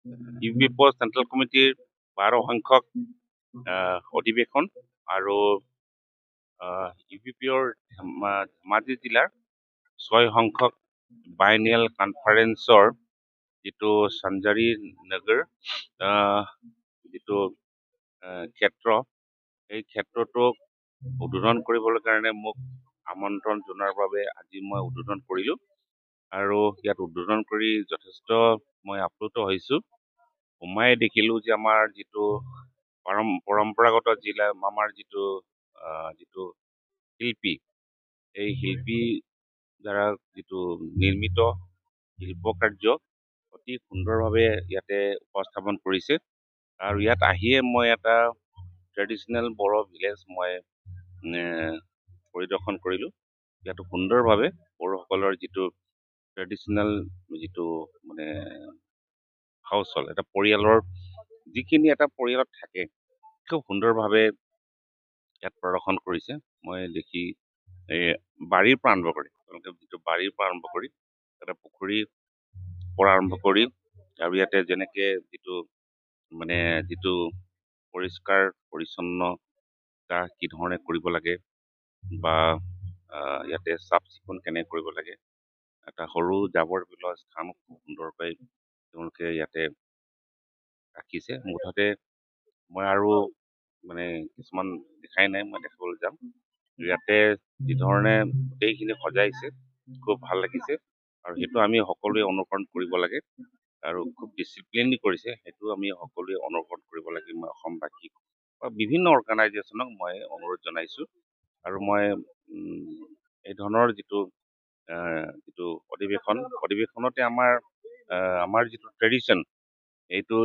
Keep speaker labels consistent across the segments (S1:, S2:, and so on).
S1: UPF central কমিটিৰ 12 সংখ্যক অধিৱেশন আৰু ইউপিপিঅৰ ধেমাজি জিলাৰ 6 সংখ্যক বাইনিয়েল কনফাৰেন্সৰ যিটো সঞ্জাৰী নগৰ যিটো ক্ষেত্ৰ, এই ক্ষেত্ৰটোক উদ্বোধন কৰিবলৈ কাৰণে মোক আমন্ত্ৰণ জনোৱাৰ বাবে আজি মই উদ্বোধন কৰিলোঁ। আৰু ইয়াত উদ্বোধন কৰি যথেষ্ট মই আপ্লুত হৈছোঁ। সোমাই দেখিলোঁ যে আমাৰ যিটো পৰম্পৰাগত জিলা, আমাৰ যিটো শিল্পী, এই শিল্পী দ্বাৰা যিটো নিৰ্মিত শিল্প কাৰ্য অতি সুন্দৰভাৱে ইয়াতে উপস্থাপন কৰিছে। আৰু ইয়াত আহিয়ে মই এটা ট্ৰেডিশ্যনেল বড়ো ভিলেজ মই পৰিদৰ্শন কৰিলোঁ। ইয়াতো সুন্দৰভাৱে বড়োসকলৰ যিটো ট্ৰেডিশ্যনেল যিটো মানে হাউচ হল, এটা পৰিয়ালৰ যিখিনি এটা পৰিয়ালত থাকে খুব সুন্দৰভাৱে ইয়াত প্ৰদৰ্শন কৰিছে। মই দেখি বাৰীৰ পৰা আৰম্ভ কৰি, তেওঁলোকে যিটো বাৰীৰ পৰা আৰম্ভ কৰি এটা পুখুৰীৰ পৰা আৰম্ভ কৰি, আৰু ইয়াতে যেনেকে যিটো পৰিষ্কাৰ পৰিচ্ছন্নতা কি ধৰণে কৰিব লাগে, বা ইয়াতে চাফ চিকুণ কেনেকে কৰিব লাগে, এটা সৰু জাবৰ পেলোৱা স্থান খুব সুন্দৰকৈ তেওঁলোকে ইয়াতে ৰাখিছে। মুঠতে মই আৰু কিছুমান দেখাই নাই, মই দেখাবলৈ যাম। ইয়াতে যি ধৰণে গোটেইখিনি সজাইছে খুব ভাল লাগিছে, আৰু সেইটো আমি সকলোৱে অনুকৰণ কৰিব লাগে। আৰু খুব ডিচিপ্লিনলি কৰিছে, সেইটো আমি সকলোৱে অনুকৰণ কৰিব লাগে। মই অসমবাসীক বা বিভিন্ন অৰ্গেনাইজেশ্যনক মই অনুৰোধ জনাইছোঁ। আৰু মই এই ধৰণৰ যিটো অধিৱেশনতে আমাৰ যিটো ট্ৰেডিশ্যন, এইটো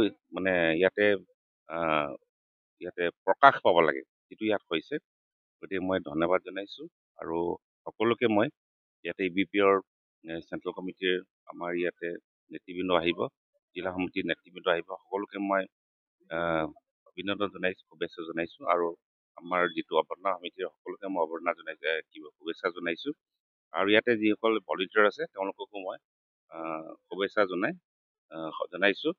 S1: ইয়াতে প্ৰকাশ পাব লাগে, যিটো ইয়াত হৈছে। গতিকে মই ধন্যবাদ জনাইছোঁ। আৰু সকলোকে মই ইয়াতে ইউপিপিঅৰ চেন্ট্ৰেল কমিটিৰ আমাৰ ইয়াতে নেতৃবৃন্দ আহিব, জিলা সমিতিৰ নেতৃবৃন্দ আহিব, সকলোকে মই অভিনন্দন জনাইছোঁ, শুভেচ্ছা জনাইছোঁ। আৰু আমাৰ যিটো অৱৰ্ণা সমিতিৰ সকলোকে মই অৱৰ্ণা শুভেচ্ছা জনাইছোঁ। আৰু ইয়াতে যিসকল ভলেণ্টিয়াৰ আছে তেওঁলোককো মই শুভেচ্ছা জনাইছোঁ।